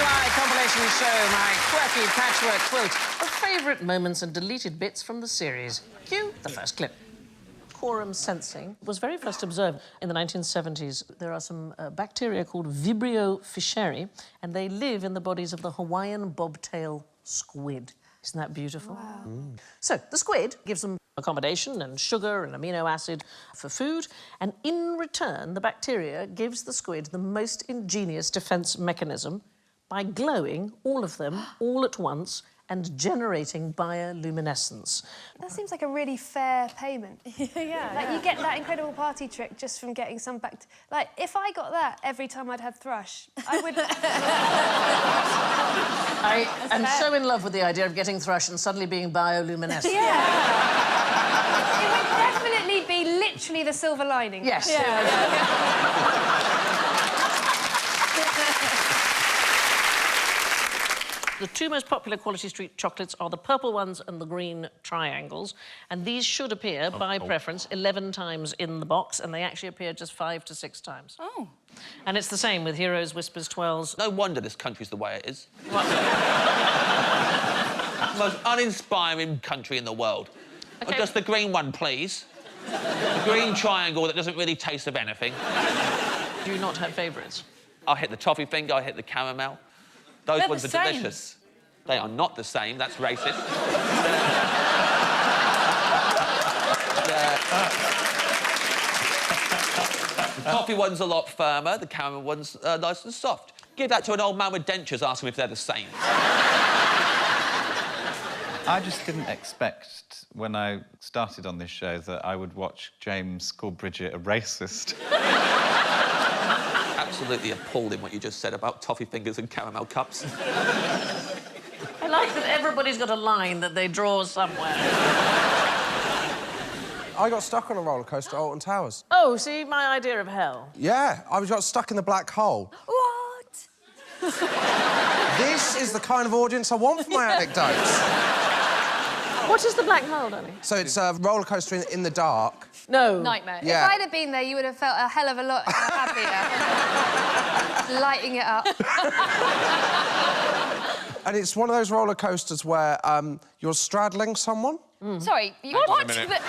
my compilation show, my quirky patchwork quilt of favourite moments and deleted bits from the series. Cue the first clip. Quorum sensing was very first observed in the 1970s. There are some bacteria called Vibrio fischeri, and they live in the bodies of the Hawaiian bobtail squid. Isn't that beautiful? Wow. So the squid gives them accommodation and sugar and amino acid for food, and in return, the bacteria gives the squid the most ingenious defence mechanism by glowing all of them all at once and generating bioluminescence. That seems like a really fair payment. Yeah. Like, you get that incredible party trick just from getting some Like, if I got that every time I'd had thrush, I would... I am so in love with the idea of getting thrush and suddenly being bioluminescent. Yeah. It would definitely be literally the silver lining. Yes. The two most popular Quality Street chocolates are the purple ones and the green triangles, and these should appear, by preference, 11 times in the box, and they actually appear just 5 to 6 times. Oh. And it's the same with Heroes, Whispers, Twirls. No wonder this country's the way it is. The most uninspiring country in the world. Okay. Just the green one, please. The green triangle that doesn't really taste of anything. Do you not have favourites? I'll hit the toffee finger, I'll hit the caramel. Those They're ones the are same. delicious. They are not the same, that's racist. The toffee one's a lot firmer, the caramel one's nice and soft. Give that to an old man with dentures, ask him if they're the same. I just didn't expect, when I started on this show, that I would watch James call Bridget a racist. Absolutely appalling what you just said about toffee fingers and caramel cups. I like that everybody's got a line that they draw somewhere. I got stuck on a roller coaster at Alton Towers. Oh, see, my idea of hell. Yeah, I got stuck in the black hole. What? This is the kind of audience I want for my anecdotes. What is the black hole, Danny? So it's a roller coaster in the dark. No. Nightmare. Yeah. If I'd have been there, you would have felt a hell of a lot happier. Lighting it up. And it's one of those roller coasters where you're straddling someone. Sorry, you... Hang on a What? minute.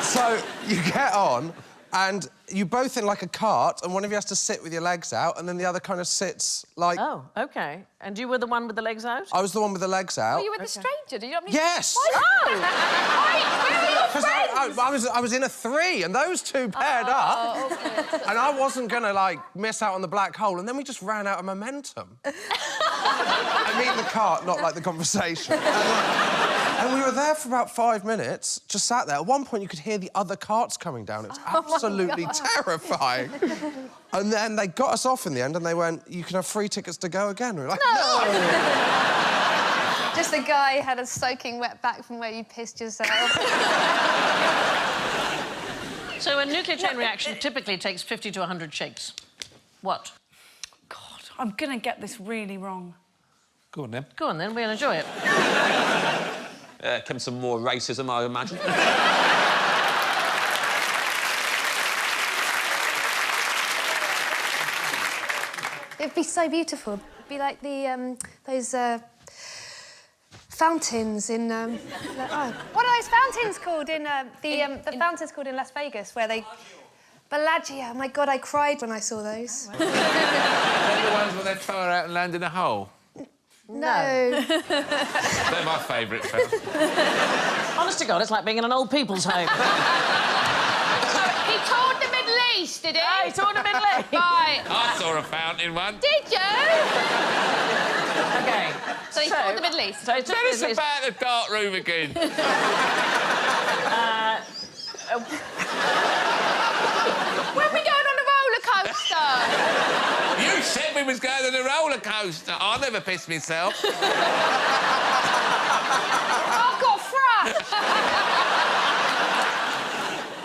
So you get on, and you both in like a cart, and one of you has to sit with your legs out, and then the other kind of sits like... Oh, OK. And you were the one with the legs out? I was the one with the legs out. Were you with the stranger? Did you not meet... Yes! Why? Oh! Wait, where are your 'Cause friends? I was in a 3, and those two paired up. Okay. And I wasn't gonna, like, miss out on the black hole, and then we just ran out of momentum. I mean the cart, not, like, the conversation. And we were there for about 5 minutes, just sat there. At one point, you could hear the other carts coming down. It was absolutely terrifying. And then they got us off in the end, and they went, you can have free tickets to go again. We were like, no! Just a guy had a soaking wet back from where you pissed yourself. So a nuclear chain reaction typically takes 50 to 100 shakes. What? God, I'm going to get this really wrong. Go on, then. Go on, then. We'll enjoy it. Comes some more racism, I imagine. It'd be so beautiful. It'd be like the, those, fountains in, what are those fountains called in, the fountains called in Las Vegas, where they... Bellagio. My God, I cried when I saw those. They're the ones where they throw her out and land in a hole. No. They're my favourite film. Honest to God, it's like being in an old people's home. He toured the Middle East, did he? Oh, he toured the Middle East. Right. I saw a fountain once. Did you? OK. So he toured the Middle East. So he took Tell us Middle East. about the dark room again. When we going on a roller coaster? You said we was going on a roller coaster. I never pissed myself. I've got thrush.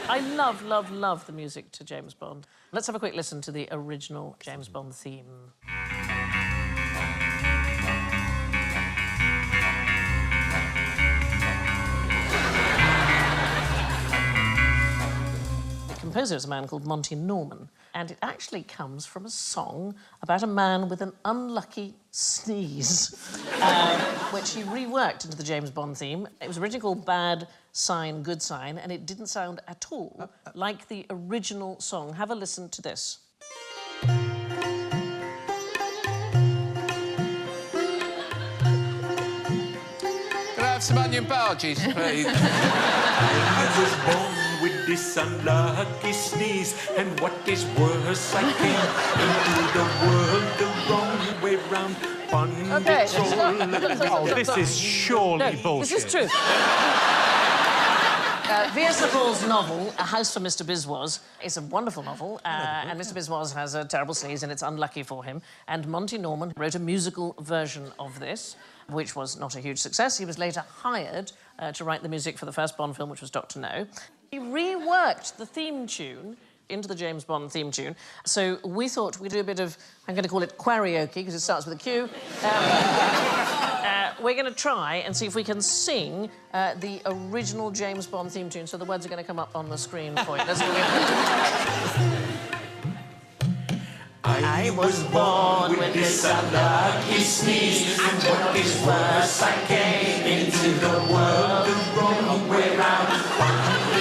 I love, love, love the music to James Bond. Let's have a quick listen to the original James Bond theme. composer is a man called Monty Norman, and it actually comes from a song about a man with an unlucky sneeze, which he reworked into the James Bond theme. It was originally called Bad Sign, Good Sign, and it didn't sound at all like the original song. Have a listen to this. Can I have some onion barges, please? I was born with this unlucky sneeze, and what is worse, I came into the world the wrong way round. Okay, This is surely bullshit. This is true. V.S. Paul's novel, A House for Mr. Biswas, is a wonderful novel, and Mr. Biswas has a terrible sneeze, and it's unlucky for him. And Monty Norman wrote a musical version of this, which was not a huge success. He was later hired to write the music for the first Bond film, which was Dr. No. He reworked the theme tune into the James Bond theme tune. So we thought we'd do a bit of, I'm going to call it karaoke, because it starts with a Q. We're going to try and see if we can sing the original James Bond theme tune. So the words are going to come up on the screen for you. Let's go. I was born with this unlucky sneeze, and what is worse, I came into the world the wrong way round.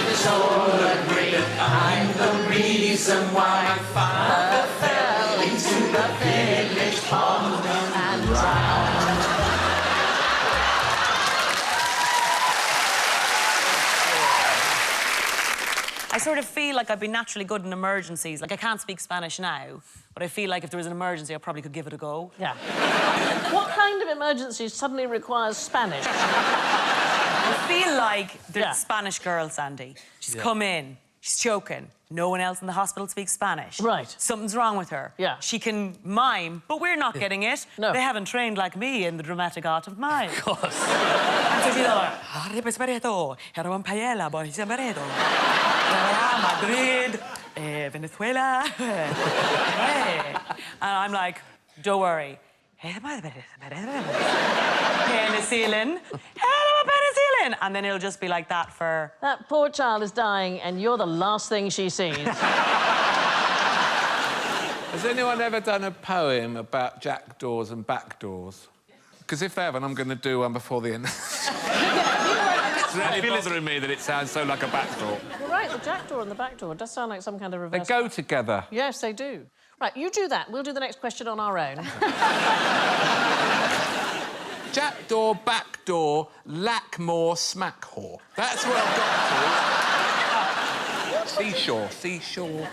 It's all agreed I'm the reason why my father fell into the village pond and drowned. I sort of feel like I've been naturally good in emergencies. Like, I can't speak Spanish now, but I feel like if there was an emergency, I probably could give it a go. Yeah. What kind of emergency suddenly requires Spanish? I feel like the Yeah. Spanish girl, Sandy. She's come in, she's choking. No one else in the hospital speaks Spanish. Right. Something's wrong with her. Yeah. She can mime, but we're not getting it. No. They haven't trained like me in the dramatic art of mime. Of course. And so she's like, Madrid, Venezuela. And I'm like, don't worry. Penicillin. Penicillin. And then it'll just be like that for... That poor child is dying, and you're the last thing she sees. Has anyone ever done a poem about jackdaws and backdoors? Because if they haven't, I'm going to do one before the end. It's really bothering me that it sounds so like a backdoor. You're right, the jackdaw and the back door does sound like some kind of They reverse... go together. Yes, they do. Right, you do that. We'll do the next question on our own. Jackdaw, backdoor, Lackmore, smack-whore. That's what I've got to. Seashore, seashore.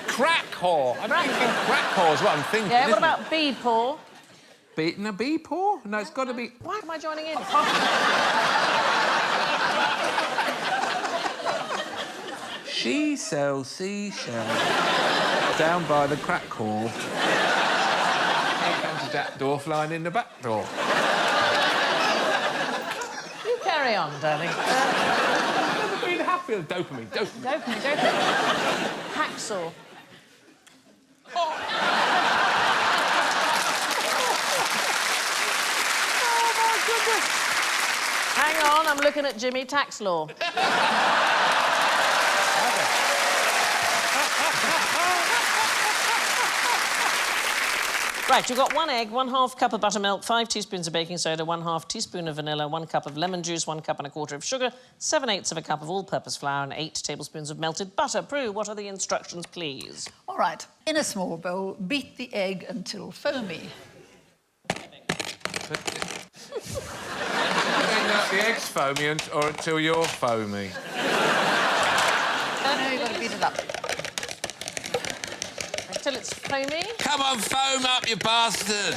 Crack-whore. I'm thinking crack-whore is what I'm thinking, Yeah, what isn't about bee-paw? Beating a bee-paw? No, it's got to be... Why am I joining in? She sells seashells down by the crack hall. Here comes a jackdaw flying in the back door. You carry on, darling. I've never been happier. Dopamine. Go. Hacksaw. Oh, my goodness. Hang on, I'm looking at Jimmy Tax Law. Right, you've got 1 egg, 1/2 cup of buttermilk, 5 teaspoons of baking soda, 1/2 teaspoon of vanilla, 1 cup of lemon juice, 1 cup and a quarter of sugar, 7/8 of a cup of all-purpose flour, and 8 tablespoons of melted butter. Prue, what are the instructions, please? All right. In a small bowl, beat the egg until foamy. The egg's foamy or until you're foamy. No, you've got to beat it up. Until it's foamy? Come on, foam up, you bastard!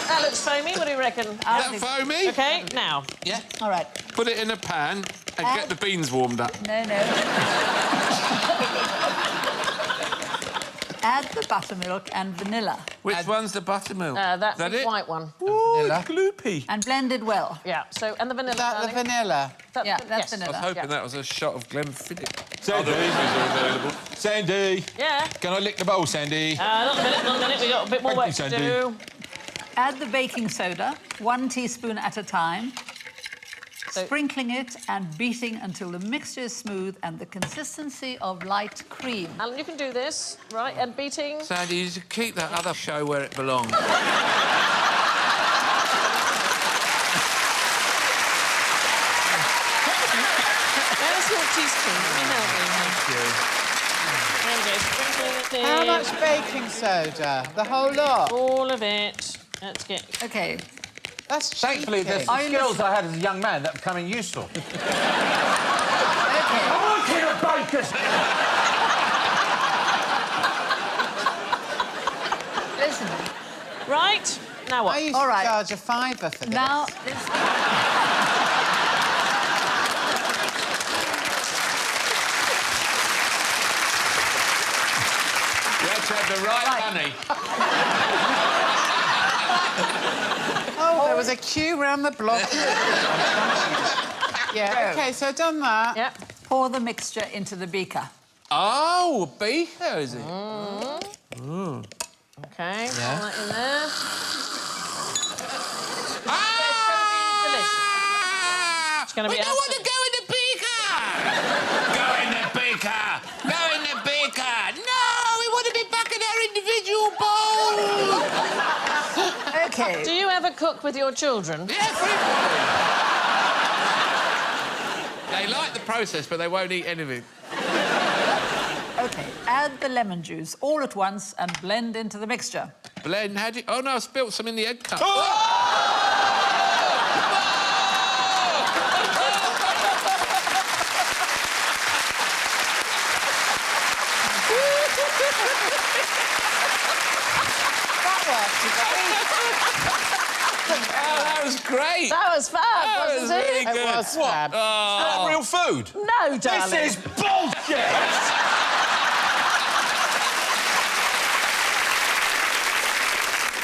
That looks foamy. What do you reckon? Is that foamy? OK, now. Yeah. All right. Put it in a pan and get the beans warmed up. No. Add the buttermilk and vanilla. Which one's the buttermilk? That's Is that the it? white one. Ooh, it's gloopy. And blend it well. Yeah, so, and the vanilla, Is that the darling? vanilla? Yeah, that's yes. vanilla. I was hoping Yeah. that was a shot of Glenfiddich. Sandy. Other images are available. Sandy, Yeah. can I lick the bowl, Sandy? Not a minute. We've got a bit more Thank work you, to Sandy. do. Add the baking soda, 1 teaspoon at a time. sprinkling it and beating until the mixture is smooth and the consistency of light cream. Alan, you can do this, right? And beating. Sandy, you should keep that other show where it belongs. There's your teaspoon. Let me help you. There we go. Sprinkling it in. How much baking soda? The whole lot? All of it. Let's get... OK. That's Thankfully, there's some skills I had as a young man that are becoming useful. OK. I want you to bake us! Listen. Right. Now what? I used All to right. charge a £5 for this. Now, You had to have the right money. Oh, there was a queue round the block. Yeah, OK, so done that. Yep. pour the mixture into the beaker. Oh, a beaker, is it? OK, Yeah. all that in there. It's going to be delicious. It's going to be... We don't want to go in the beaker! Go in the beaker! Go in the beaker! No, we want to be back in our individual bowls! OK. Do you ever cook with your children? Everybody! They like the process, but they won't eat anything. OK, add the lemon juice all at once and blend into the mixture. Blend, had you... Oh, no, I spilt some in the egg cup. That was great. That was fab, That was wasn't really it? good. It was fab. Oh. Is that real food? No, darling. This is bullshit!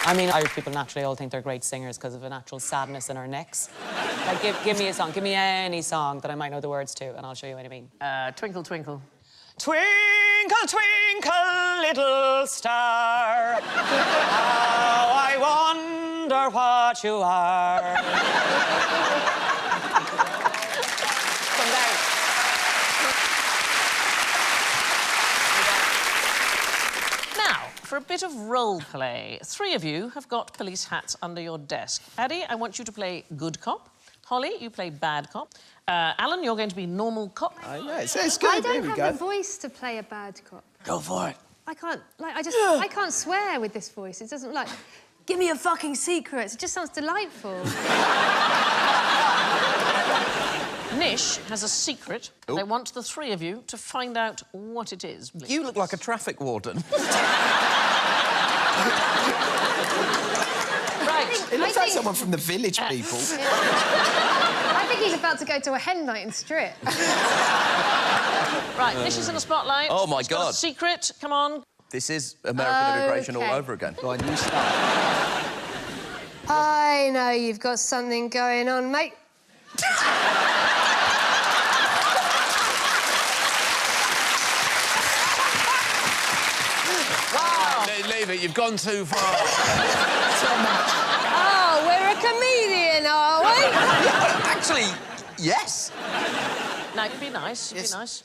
I mean, Irish people naturally all think they're great singers because of a natural sadness in our necks. Like, give me a song. Give me any song that I might know the words to, and I'll show you what I mean. Twinkle, twinkle. Twinkle, twinkle, little star, how I wonder what you are. Come down. Now, for a bit of role play. 3 of you have got police hats under your desk. Addy, I want you to play good cop. Holly, you play bad cop. Alan, you're going to be normal cop. Yeah, it's good. I don't Here we have go. the voice to play a bad cop. Go for it. I can't, like, I can't swear with this voice. It doesn't, like, give me your fucking secrets. It just sounds delightful. Nish has a secret. They want the 3 of you to find out what it is. Please. You look like a traffic warden. Right. It looks like someone from the Village People. I think he's about to go to a hen night in Strip. Right, Nish is in the spotlight. Oh, my She's got a God. secret. Come on. This is American immigration all Okay. over again. Go on, you start. I know you've got something going on, mate. Leave it, you've gone too far. Oh, we're a comedian, are we? Actually, yes. Now, you can be nice. You can be nice.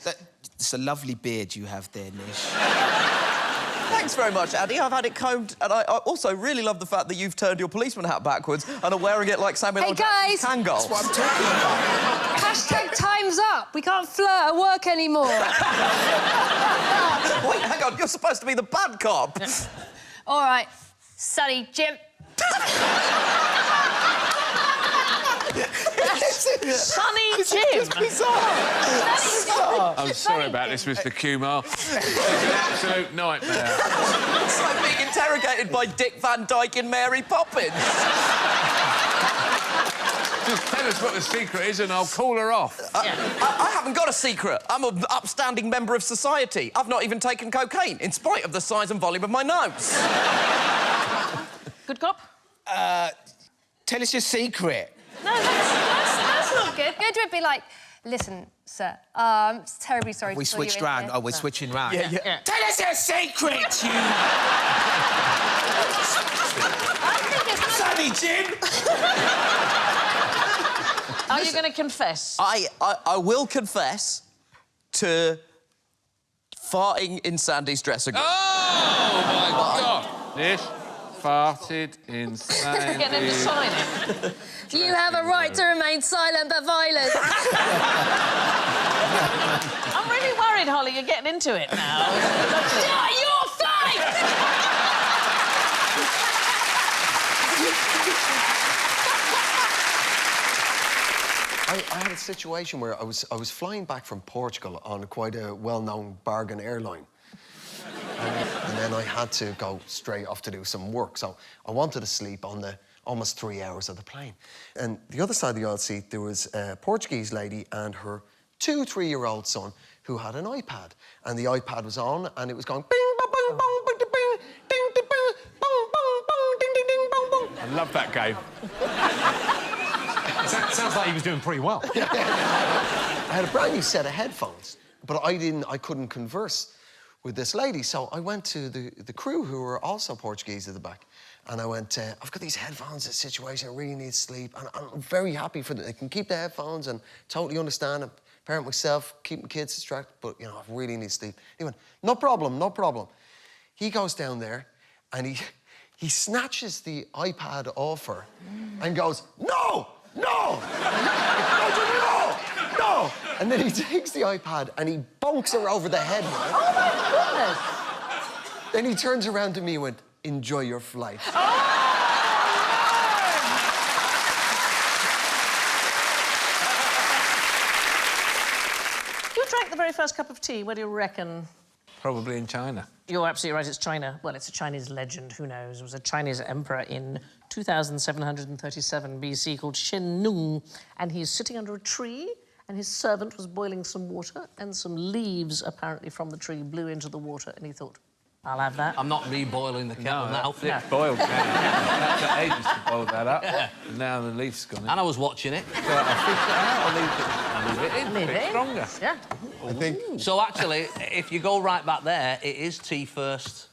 It's a lovely beard you have there, Nish. Thanks very much, Addy. I've had it combed, and I also really love the fact that you've turned your policeman hat backwards and are wearing it like Samuel Hey, L. Jackson's guys. Kangol. That's what I'm talking about. Hashtag time's up. We can't flirt at work anymore. Wait, hang on. You're supposed to be the bad cop. All right, Sonny Jim. Sonny Jim. I'm sorry about this, Mr. Kumar. It's an absolute nightmare. It's like being interrogated by Dick Van Dyke and Mary Poppins. Just tell us what the secret is and I'll call her off. I haven't got a secret. I'm an upstanding member of society. I've not even taken cocaine, in spite of the size and volume of my nose. Good cop? Tell us your secret. No, that's not good. Go to it, be like, listen, sir, I'm terribly sorry We to pull you switched in round. here. Oh, we're switching round. Yeah. Tell us your secret, you... I think it's Sonny Jim! Are you going to confess? I will confess to farting in Sandy's dressing room. Oh, my God. This farted in Sandy's... Get him to sign it. You have a right to remain silent but violent. I'm really worried, Holly, you're getting into it now. Shut your face! I had a situation where I was flying back from Portugal on quite a well-known bargain airline. And then I had to go straight off to do some work. So I wanted to sleep on the almost 3 hours of the plane. And the other side of the aisle seat, there was a Portuguese lady and her 2 3-year-old son who had an iPad. And the iPad was on and it was going bing, bong, bong, bong, bing, bing, ding, ding, bing, bong, bong, bong, ding, ding, ding, bong, bong. I love that game. Sounds like he was doing pretty well. I had a brand new set of headphones, but I couldn't converse with this lady. So I went to the crew, who were also Portuguese at the back, and I went, I've got these headphones, this situation, I really need sleep, and I'm very happy for them. I can keep the headphones and totally understand. I'm a parent myself, keep my kids distracted, but, you know, I really need sleep. He went, no problem, no problem. He goes down there, and he snatches the iPad off her and goes, no! No! No! No! And then he takes the iPad and he bonks her over the head. Oh, my goodness! Then he turns around to me and went, enjoy your flight. Who drank the very first cup of tea? What do you reckon? Probably in China. You're absolutely right, it's China. Well, it's a Chinese legend, who knows? It was a Chinese emperor in 2737 BC called Shen Nung, and he's sitting under a tree, and his servant was boiling some water, and some leaves, apparently from the tree, blew into the water, and he thought, I'll have that. I'm not reboiling the kettle now. It's boiled now. That ages to boil that up. Yeah. And now the leaf's gone in. And I was watching it. So I fish it out, I'll leave it in, a bit stronger. Yeah. I think... So, actually, if you go right back there, it is tea first.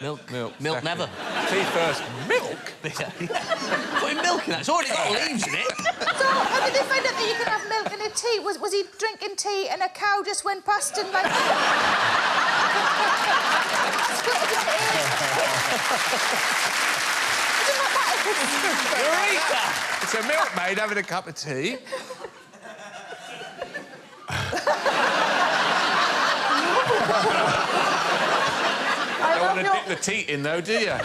Milk. Milk second. never. Tea first. Milk? Putting milk in that. It's already got leaves in it. So, how did they find out that you can have milk in a tea? Was he drinking tea and a cow just went past him like... Eureka! It's a milkmaid having a cup of tea. I don't want to dip the teat in, though, do you? No.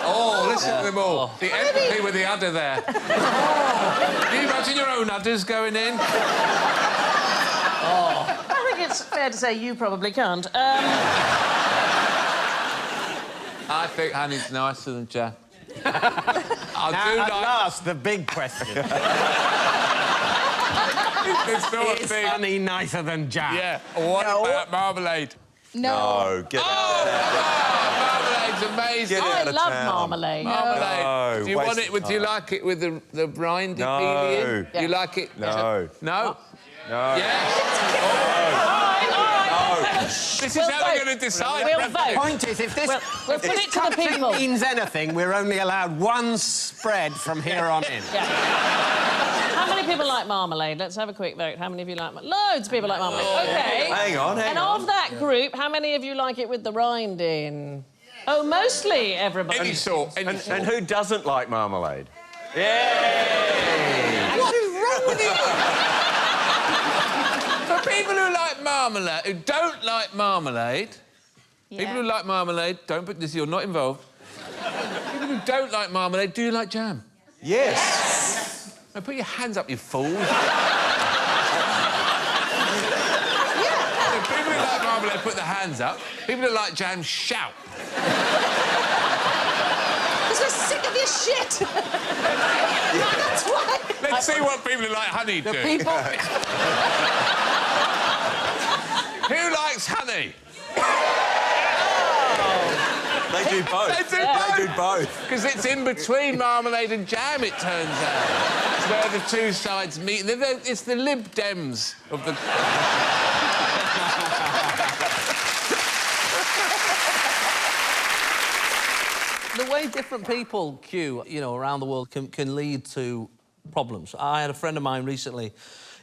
Oh, listen to them all. The empathy with the udder there. Oh. Do you imagine your own udders going in? Oh. I think it's fair to say you probably can't. I think honey's nicer than jam. At last, the big question. It's not Is big. honey nicer than jam? Yeah. What about marmalade? No. Get Marmalade's amazing. I love marmalade. Marmalade. No, do you want it? Do you like it with the rindy peely in? Do you like it? No. No. No. Yes. This is how we're going to decide. We'll vote. The point is, if this, We'll if put this it to the country people. means anything, we're only allowed one spread from here on in. Yeah. How many people like marmalade? Let's have a quick vote. How many of you like marmalade? Loads of people like marmalade. OK. Hang on. And of that group, how many of you like it with the rind in? Oh, mostly everybody. Any sort. And who doesn't like marmalade? Yay! What's wrong with you? For people who like marmalade, who don't like marmalade, people who like marmalade, don't put this, you're not involved. People who don't like marmalade, do you like jam? Yes. Now put your hands up, you fools. People who like marmalade, put their hands up. People who like jam, shout. Because we're sick of this shit. That's why. Let's see what people who like honey do. People... Who likes honey? They do both. They do both. Because it's in between marmalade and jam, it turns out. It's where the two sides meet. It's the Lib Dems of the... The way different people queue, you know, around the world can lead to problems. I had a friend of mine recently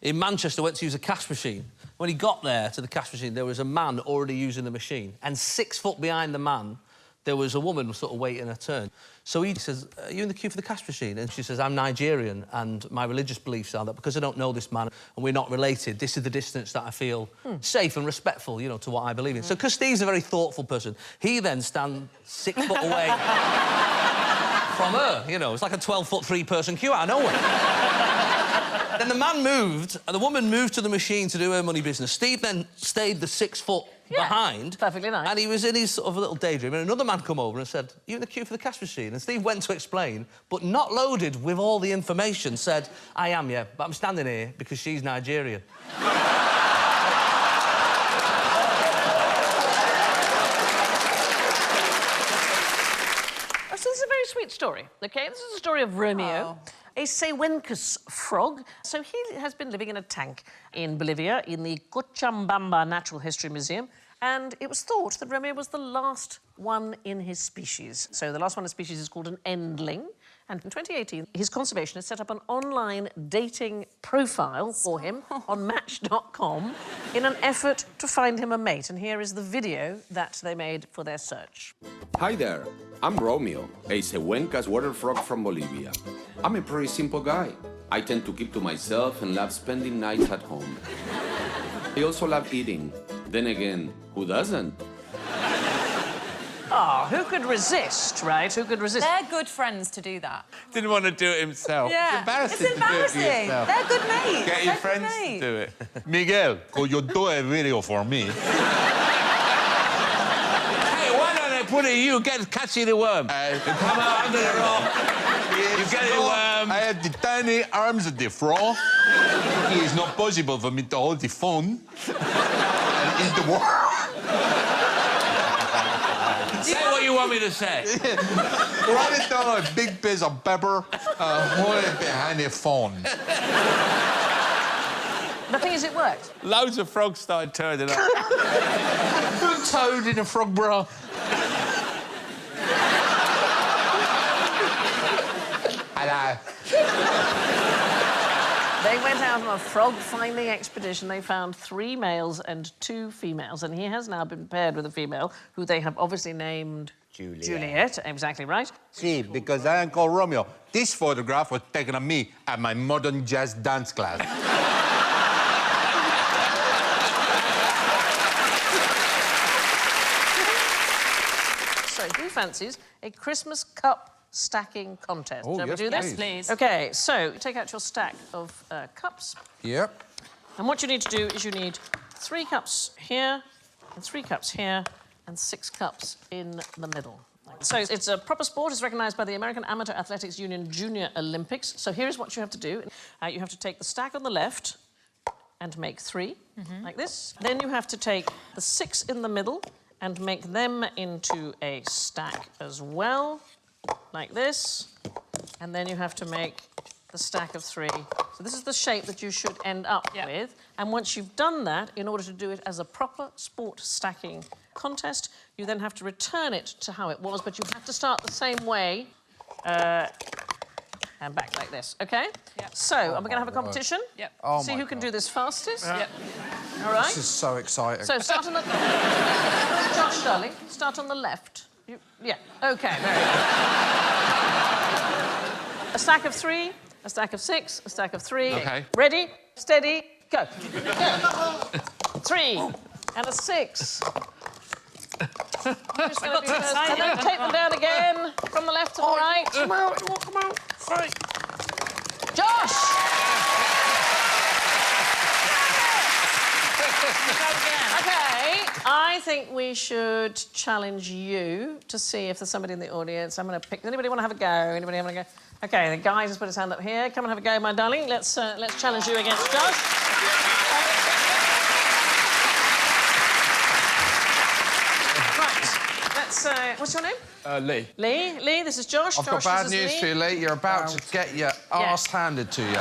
in Manchester went to use a cash machine. When he got there to the cash machine, there was a man already using the machine, and 6 foot behind the man, there was a woman sort of waiting her turn. So he says, "Are you in the queue for the cash machine?" And she says, "I'm Nigerian, and my religious beliefs are that because I don't know this man and we're not related, this is the distance that I feel safe and respectful, you know, to what I believe in." So because Steve's a very thoughtful person, he then stands 6 foot away from her, you know. It's like a 12-foot, 3-person queue out of nowhere. Then the man moved, and the woman moved to the machine to do her money business. Steve then stayed the 6 foot behind. Perfectly nice. And he was in his sort of little daydream, and another man come over and said, "You in the queue for the cash machine?" And Steve went to explain, but not loaded with all the information, said, "I am, yeah, but I'm standing here because she's Nigerian." So this is a very sweet story, OK? This is a story of Romeo, a Sewenkus frog. So he has been living in a tank in Bolivia in the Cochabamba Natural History Museum, and it was thought that Romeo was the last one in his species. So the last one in his species is called an endling, and in 2018, his conservationist set up an online dating profile for him on Match.com in an effort to find him a mate. And here is the video that they made for their search. Hi there, I'm Romeo, a Sewenkas water frog from Bolivia. I'm a pretty simple guy. I tend to keep to myself and love spending nights at home. I also love eating. Then again, who doesn't? Ah, who could resist, right? Who could resist? They're good friends to do that. Didn't want to do it himself. Yeah. It's It's embarrassing to do it embarrassing. yourself. They're good mates. Get your They're good friends to mates. do it. Miguel, could you do a video for me? Hey, why don't I put it you get catchy the worm? Come out under the rock. You get the worm. I have the tiny arms of the frog. It is not possible for me to hold the phone and eat the worm. Say what you want me to say. Write it down on a big piece of paper, hold it behind the phone. The thing is, it worked. Loads of frogs started turning up. Put toad in a frog bra. Hello. They went out on a frog-finding expedition. They found 3 males and 2 females, and he has now been paired with a female who they have obviously named Juliet. Exactly right. See, because I am called Romeo. This photograph was taken of me at my modern jazz dance class. So, who fancies a Christmas cup stacking contest? Oh, Shall yes, we do this? please. Please. OK, so take out your stack of cups. Yep. And what you need to do is you need 3 cups here, and 3 cups here, and 6 cups in the middle. So it's a proper sport. It's recognised by the American Amateur Athletics Union Junior Olympics. So here's what you have to do. You have to take the stack on the left and make 3, like this. Then you have to take the 6 in the middle and make them into a stack as well, like this. And then you have to make the stack of 3. So this is the shape that you should end up with. And once you've done that, in order to do it as a proper sport stacking contest, you then have to return it to how it was, but you have to start the same way and back like this, OK? Yep. So, are we going to have a competition? Yep. Oh, See my who can God. do this fastest? Yeah. Yep. All right. This is so exciting. So, start on the... Josh, darling, start on the left. Yeah, OK, very good. A stack of 3, a stack of 6, a stack of 3. OK. Ready, steady, go. 3 and a 6. I'm just going to do this. And then take them down again from the left to the right. Come out, come out. Right. Josh! OK, I think we should challenge you to see if there's somebody in the audience. I'm going to pick... Does anybody want to have a go? Anybody want to go? OK, the guy just put his hand up here. Come and have a go, my darling. Let's challenge you against Josh. What's your name? Lee. Lee, this is Josh. I've Josh, got bad this is news Lee. for you, Lee. You're about to get your arse handed to you.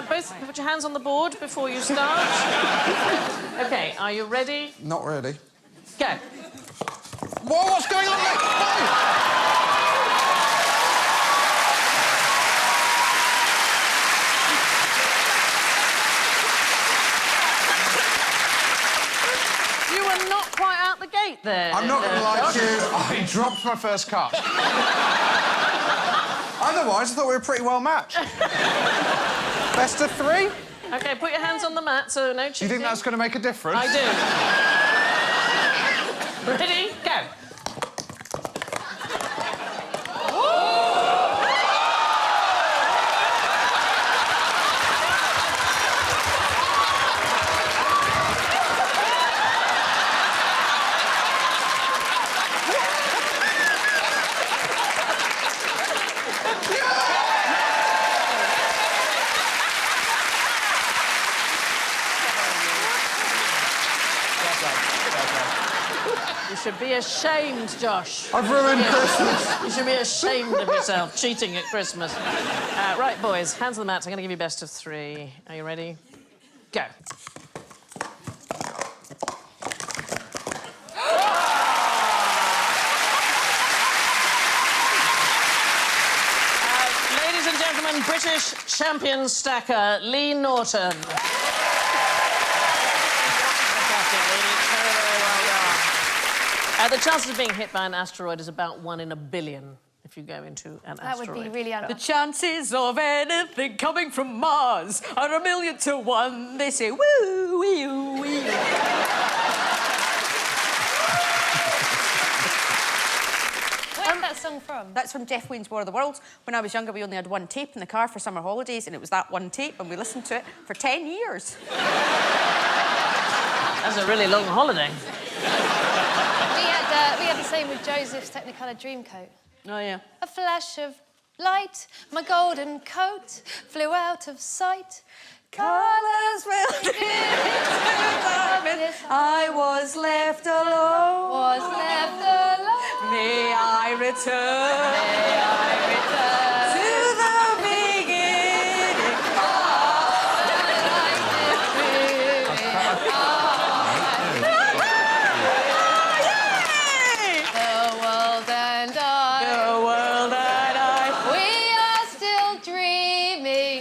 Both put your hands on the board before you start. OK, are you ready? Not really. Go. Whoa, what's going on, Lee? I'm not going to lie to you, I dropped my first cut. Otherwise, I thought we were pretty well matched. Best of 3? OK, put your hands on the mat, so no cheating. Do you think that's going to make a difference? I do. Ready? Go. You should be ashamed, Josh. I've ruined Christmas. You should be ashamed of yourself, cheating at Christmas. Right, boys, hands on the mat. I'm going to give you best of 3. Are you ready? Go. Ladies and gentlemen, British champion stacker, Lee Norton. The chances of being hit by an asteroid is about 1 in a billion if you go into an asteroid. That would be really The chances of anything coming from Mars are 1,000,000 to 1. They say, woo, wee, wee. Where's that song from? That's from Jeff Wayne's War of the Worlds. When I was younger, we only had 1 tape in the car for summer holidays, and it was that 1 tape, and we listened to it for 10 years. That's a really long holiday. We had the same with Joseph's Technicolor Dreamcoat. Oh, yeah. A flash of light, my golden coat flew out of sight. Colours will I was left alone. May I return. May I return to the beginning. The world and I. The world and I. We are still dreaming.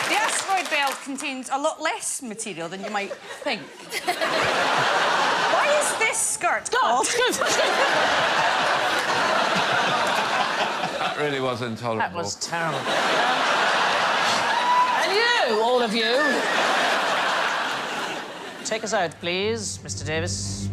The asteroid belt contains a lot less material than you might think. Why is this skirt called? That really was intolerable. That was terrible. And you, all of you. Take us out, please, Mr. Davis.